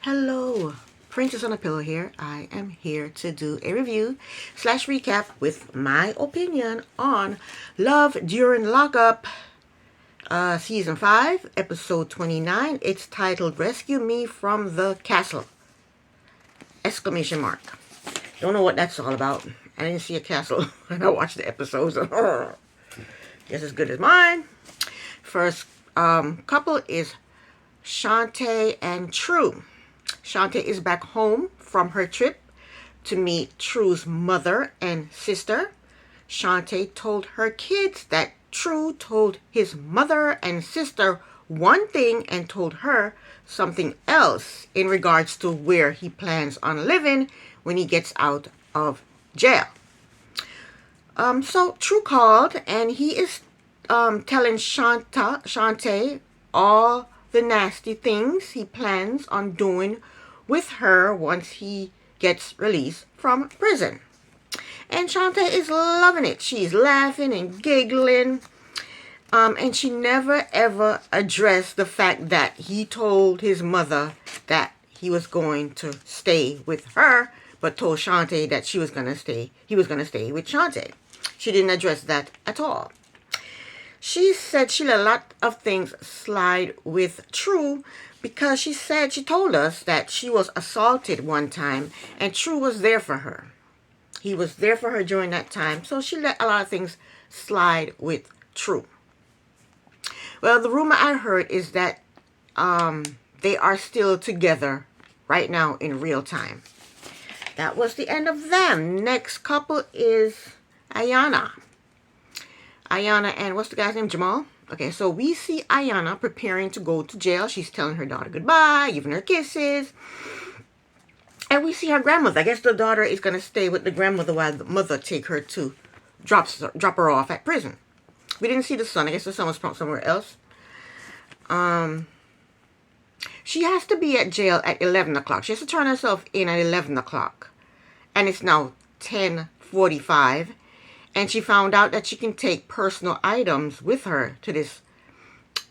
Hello, Princess on a Pillow here. I am here to do a review slash recap with my opinion on Love During Lockup, Season 5, Episode 29. It's titled Rescue Me from the Castle! Exclamation mark. Don't know what that's all about. I didn't see a castle when I watched the episodes. Guess as good as mine. First couple is Shantae and True. Shantae is back home from her trip to meet True's mother and sister. Shantae told her kids that True told his mother and sister one thing and told her something else in regards to where he plans on living when he gets out of jail. So True called and he is telling Shantae all the nasty things he plans on doing with her once he gets released from prison. And Shantae is loving it. She's laughing and giggling. And she never ever addressed the fact that he told his mother that he was going to stay with her, but told Shantae that he was going to stay with Shantae. She didn't address that at all. She said she let a lot of things slide with True because she told us that she was assaulted one time and True was there for her. He was there for her during that time, so she let a lot of things slide with True. Well, the rumor I heard is that they are still together right now in real time. That was the end of them. Next couple is Ayana. Ayana and what's the guy's name? Jamal? Okay, so we see Ayana preparing to go to jail. She's telling her daughter goodbye, giving her kisses. And we see her grandmother. I guess the daughter is going to stay with the grandmother while the mother take her to drop her off at prison. We didn't see the son. I guess the son was from somewhere else. She has to be at jail at 11 o'clock. She has to turn herself in at 11 o'clock. And it's now 10:45. And she found out that she can take personal items with her to this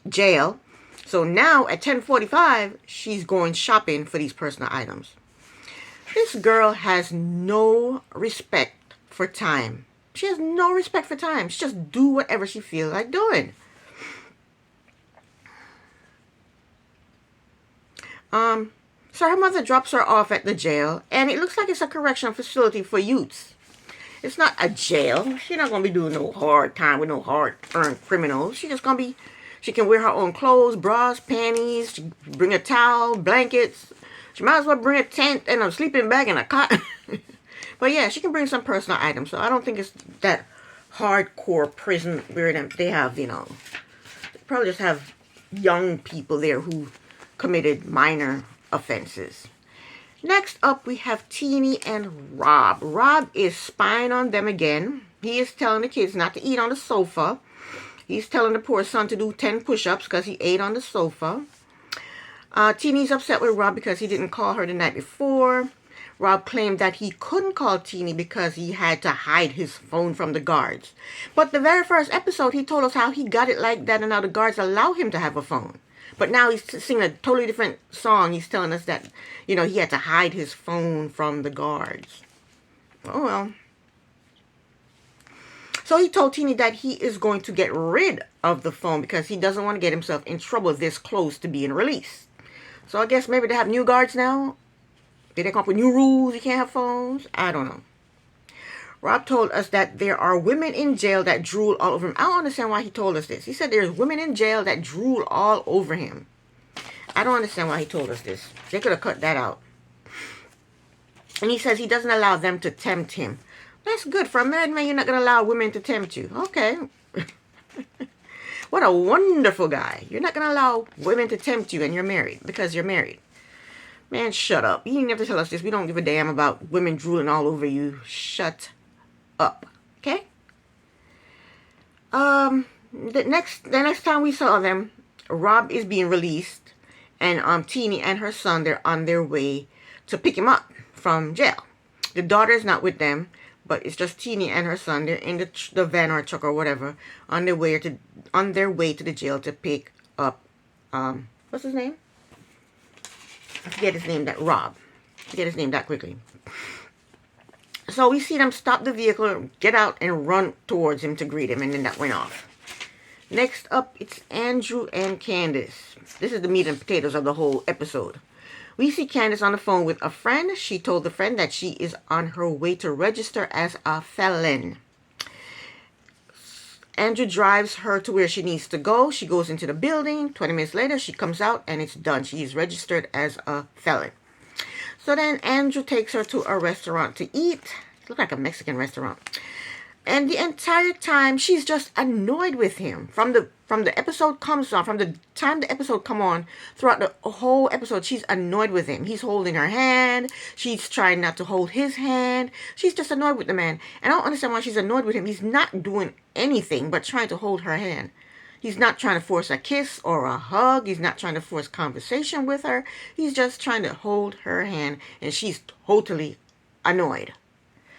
jail. So now at 10:45, she's going shopping for these personal items. This girl has no respect for time. She has no respect for time. She just do whatever she feels like doing. So her mother drops her off at the jail, and it looks like it's a correctional facility for youths. It's not a jail. She's not going to be doing no hard time with no hard-earned criminals. She's just going to be, she can wear her own clothes, bras, panties, she bring a towel, blankets. She might as well bring a tent and a sleeping bag and a cot. But yeah, she can bring some personal items. So I don't think it's that hardcore prison where they have, they probably just have young people there who committed minor offenses. Next up, we have Teeny and Rob. Rob is spying on them again. He is telling the kids not to eat on the sofa. He's telling the poor son to do 10 push-ups because he ate on the sofa. Teeny's upset with Rob because he didn't call her the night before. Rob claimed that he couldn't call Teeny because he had to hide his phone from the guards. But the very first episode, he told us how he got it like that and how the guards allow him to have a phone. But now he's singing a totally different song. He's telling us that, he had to hide his phone from the guards. Oh, well. So he told Teeny that he is going to get rid of the phone because he doesn't want to get himself in trouble this close to being released. So I guess maybe they have new guards now. Did they come up with new rules? You can't have phones? I don't know. Rob told us that there are women in jail that drool all over him. I don't understand why he told us this. He said there's women in jail that drool all over him. I don't understand why he told us this. They could have cut that out. And he says he doesn't allow them to tempt him. That's good. For a married man, you're not going to allow women to tempt you. Okay. What a wonderful guy. You're not going to allow women to tempt you and you're married because you're married. Man, shut up. You didn't have to tell us this. We don't give a damn about women drooling all over you. Shut up. Okay? The next time we saw them, Rob is being released and Teeny and her son, they're on their way to pick him up from jail. The daughter is not with them, but it's just Teeny and her son. They're in the van or truck or whatever on their way to the jail to pick up what's his name? I forget his name, that Rob. Forget his name that quickly. So we see them stop the vehicle, get out, and run towards him to greet him, and then that went off. Next up, it's Andrew and Candace. This is the meat and potatoes of the whole episode. We see Candace on the phone with a friend. She told the friend that she is on her way to register as a felon. Andrew drives her to where she needs to go. She goes into the building. 20 minutes later, she comes out and it's done. She is registered as a felon. So then Andrew takes her to a restaurant to eat. It looked like a Mexican restaurant. And the entire time, she's just annoyed with him. From the episode comes on, from the time the episode come on, throughout the whole episode, she's annoyed with him. He's holding her hand. She's trying not to hold his hand. She's just annoyed with the man. And I don't understand why she's annoyed with him. He's not doing anything but trying to hold her hand. He's not trying to force a kiss or a hug. He's not trying to force conversation with her. He's just trying to hold her hand, and she's totally annoyed.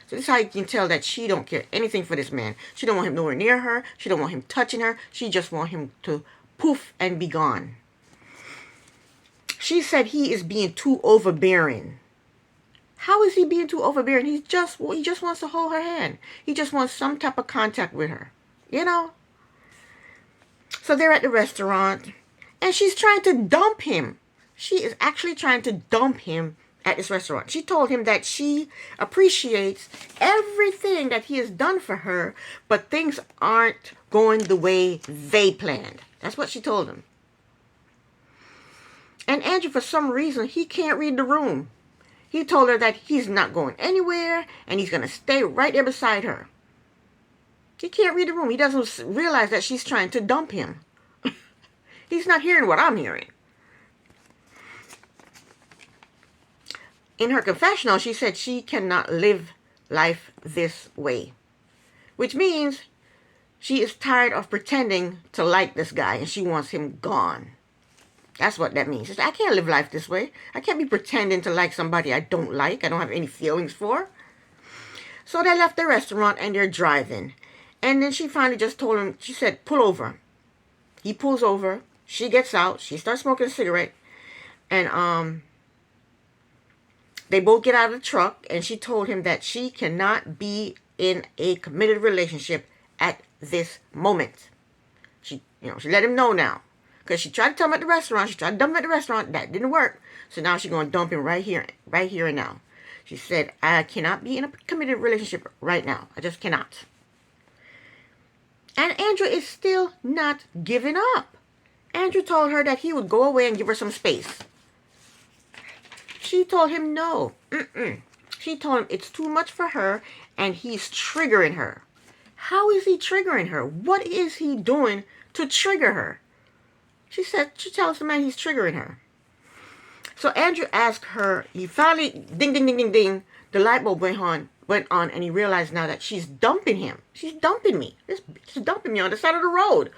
So this is how you can tell that she don't care anything for this man. She don't want him nowhere near her. She don't want him touching her. She just want him to poof and be gone. She said he is being too overbearing. How is he being too overbearing? He just wants to hold her hand. He just wants some type of contact with her. You know? So they're at the restaurant, and she's trying to dump him. She is actually trying to dump him at this restaurant. She told him that she appreciates everything that he has done for her, but things aren't going the way they planned. That's what she told him. And Andrew, for some reason, he can't read the room. He told her that he's not going anywhere, and he's going to stay right there beside her. He can't read the room. He doesn't realize that she's trying to dump him. He's not hearing what I'm hearing. In her confessional, she said she cannot live life this way. Which means she is tired of pretending to like this guy and she wants him gone. That's what that means. She said, I can't live life this way. I can't be pretending to like somebody I don't like. I don't have any feelings for. So they left the restaurant and they're driving. And then she finally just told him, she said, pull over. He pulls over. She gets out. She starts smoking a cigarette. And they both get out of the truck, and she told him that she cannot be in a committed relationship at this moment. She let him know now. Because she tried to tell him at the restaurant. She tried to dump him at the restaurant. That didn't work. So now she's going to dump him right here and now. She said, I cannot be in a committed relationship right now. I just cannot. And Andrew is still not giving up. Andrew told her that he would go away and give her some space. She told him no. She told him it's too much for her and he's triggering her. How is he triggering her? What is he doing to trigger her? She tells the man he's triggering her. So Andrew asked her, he finally, ding, ding, ding, ding, ding, the light bulb went on, and he realized now that she's dumping him. She's dumping me. She's dumping me on the side of the road.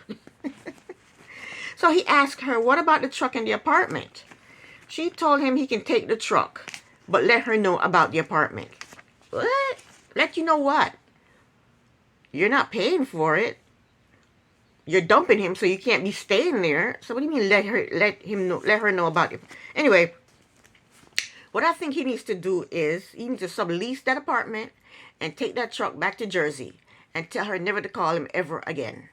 So he asked her, what about the truck and the apartment? She told him he can take the truck, but let her know about the apartment. What? Let you know what? You're not paying for it. You're dumping him, so you can't be staying there. So what do you mean let her know about it? Anyway, what I think he needs to do is he needs to sublease that apartment and take that truck back to Jersey and tell her never to call him ever again.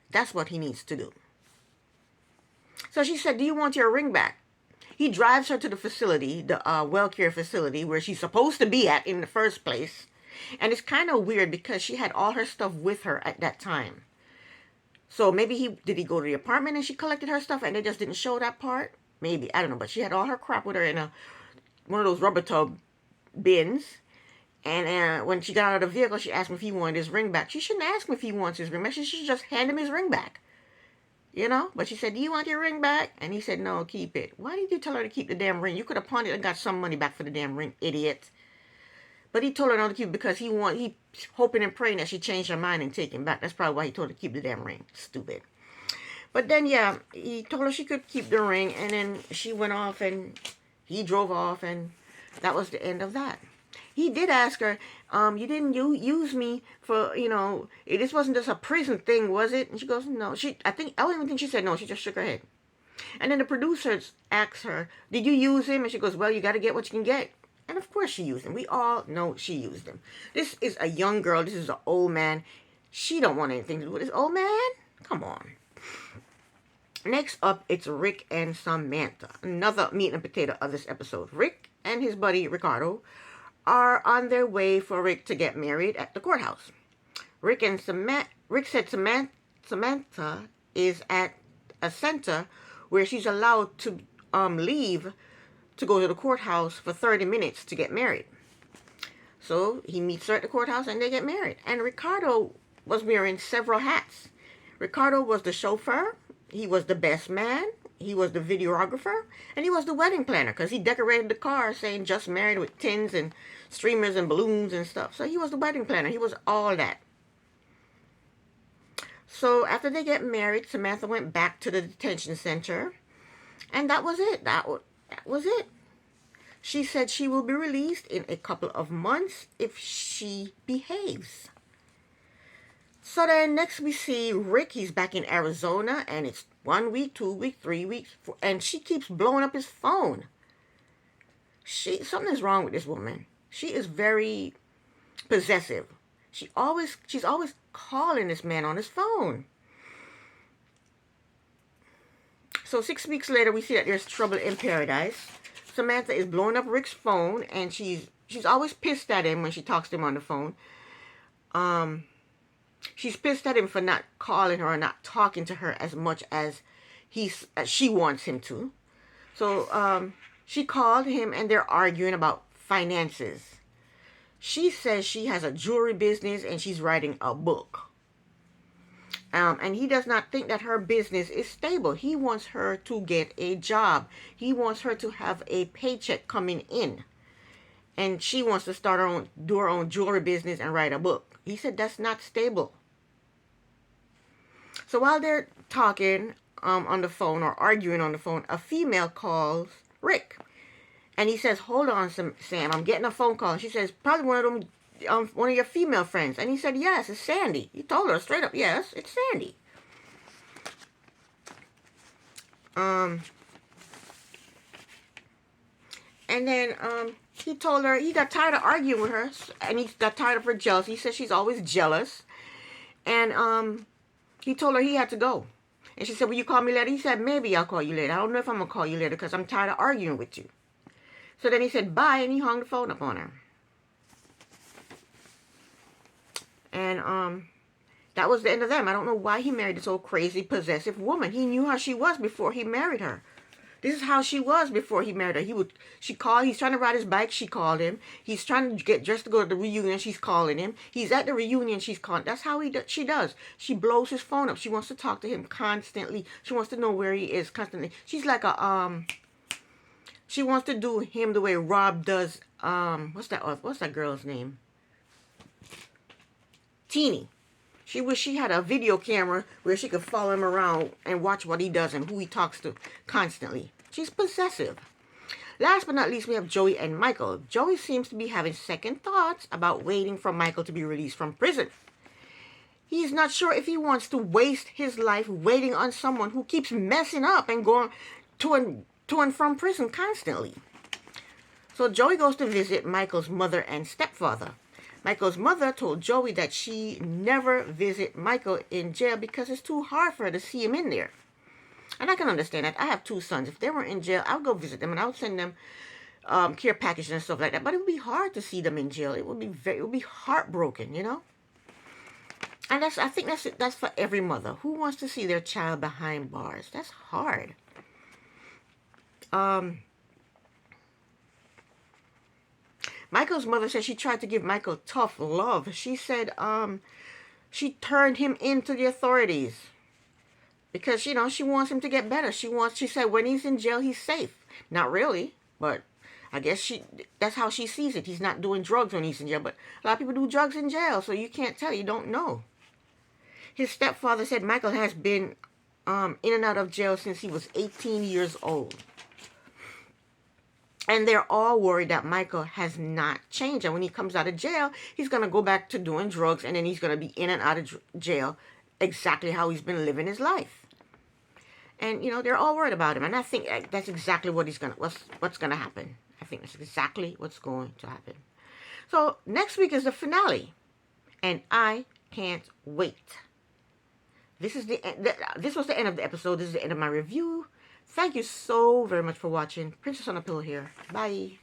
That's what he needs to do. So she said, do you want your ring back? He drives her to the facility, the well care facility where she's supposed to be at in the first place. And it's kind of weird because she had all her stuff with her at that time. So maybe did he go to the apartment and she collected her stuff and they just didn't show that part? Maybe, I don't know. But she had all her crap with her in one of those rubber tub bins. And when she got out of the vehicle, she asked him if he wanted his ring back. She shouldn't ask him if he wants his ring back. She should just hand him his ring back. You know? But she said, do you want your ring back? And he said, no, keep it. Why did you tell her to keep the damn ring? You could have pawned it and got some money back for the damn ring, idiot. But he told her not to keep it because he's hoping and praying that she changed her mind and take him back. That's probably why he told her to keep the damn ring. Stupid. But then, yeah, he told her she could keep the ring. And then she went off and he drove off. And that was the end of that. He did ask her, you didn't use me for, this wasn't just a prison thing, was it? And she goes, no. I don't even think she said no. She just shook her head. And then the producers ask her, did you use him? And she goes, well, you got to get what you can get. And of course she used him. We all know she used him. This is a young girl. This is an old man. She don't want anything to do with this old man. Come on. Next up, it's Rick and Samantha. Another meat and potato of this episode. Rick and his buddy Ricardo are on their way for Rick to get married at the courthouse. Rick said Samantha is at a center where she's allowed to leave to go to the courthouse for 30 minutes to get married. So he meets her at the courthouse and they get married. And Ricardo was wearing several hats. Ricardo was the chauffeur, he was the best man, he was the videographer, and he was the wedding planner because he decorated the car saying just married with tins and streamers and balloons and stuff. So he was the wedding planner. He was all that. So after they get married, Samantha went back to the detention center, and that was it. That was it. She said she will be released in a couple of months if she behaves. So then next we see Rick. He's back in Arizona, and it's 1 week, 2 weeks, 3 weeks, and she keeps blowing up his phone. Something's wrong with this woman. She is very possessive. She's always calling this man on his phone. So 6 weeks later, we see that there's trouble in paradise. Samantha is blowing up Rick's phone, and she's always pissed at him when she talks to him on the phone. She's pissed at him for not calling her or not talking to her as much as she wants him to. So she called him, and they're arguing about finances. She says she has a jewelry business and she's writing a book. And he does not think that her business is stable. He wants her to get a job. He wants her to have a paycheck coming in. And she wants to do her own jewelry business and write a book. He said that's not stable. So while they're talking on the phone or arguing on the phone, a female calls Rick. And he says, hold on, Sam, I'm getting a phone call. And she says, probably one of your female friends. And he said, yes, it's Sandy. He told her straight up, yes, it's Sandy. And then he told her, he got tired of arguing with her, and he got tired of her jealousy. He said she's always jealous. And he told her he had to go. And she said, will you call me later? He said, maybe I'll call you later. I don't know if I'm going to call you later because I'm tired of arguing with you. So then he said, bye, and he hung the phone up on her. And that was the end of them. I don't know why he married this old crazy, possessive woman. He knew how she was before he married her. This is how she was before he married her. He's trying to ride his bike, she called him. He's trying to get dressed to go to the reunion, she's calling him. He's at the reunion, she's calling. That's how she does. She blows his phone up. She wants to talk to him constantly. She wants to know where he is constantly. She's like she wants to do him the way Rob does, what's that girl's name? Teeny. She wished she had a video camera where she could follow him around and watch what he does and who he talks to constantly. She's possessive. Last but not least, we have Joey and Michael. Joey seems to be having second thoughts about waiting for Michael to be released from prison. He's not sure if he wants to waste his life waiting on someone who keeps messing up and going to and from prison constantly. So Joey goes to visit Michael's mother and stepfather. Michael's mother told Joey that she never visit Michael in jail because it's too hard for her to see him in there. And I can understand that. I have 2 sons. If they were in jail, I would go visit them and I would send them care packages and stuff like that. But it would be hard to see them in jail. It would be heartbroken, you know. And I think that's for every mother. Who wants to see their child behind bars? That's hard. Michael's mother said she tried to give Michael tough love. She said she turned him into the authorities because, you know, she wants him to get better. She said when he's in jail, he's safe. Not really, but I guess that's how she sees it. He's not doing drugs when he's in jail, but a lot of people do drugs in jail, so you can't tell. You don't know. His stepfather said Michael has been in and out of jail since he was 18 years old. And they're all worried that Michael has not changed. And when he comes out of jail, he's going to go back to doing drugs. And then he's going to be in and out of jail exactly how he's been living his life. And they're all worried about him, and I think that's exactly what's gonna happen. I think that's exactly what's going to happen. So next week is the finale, and I can't wait. This is this was the end of the episode. This is the end of my review. Thank you so very much for watching. Princess on a Pillow here. Bye.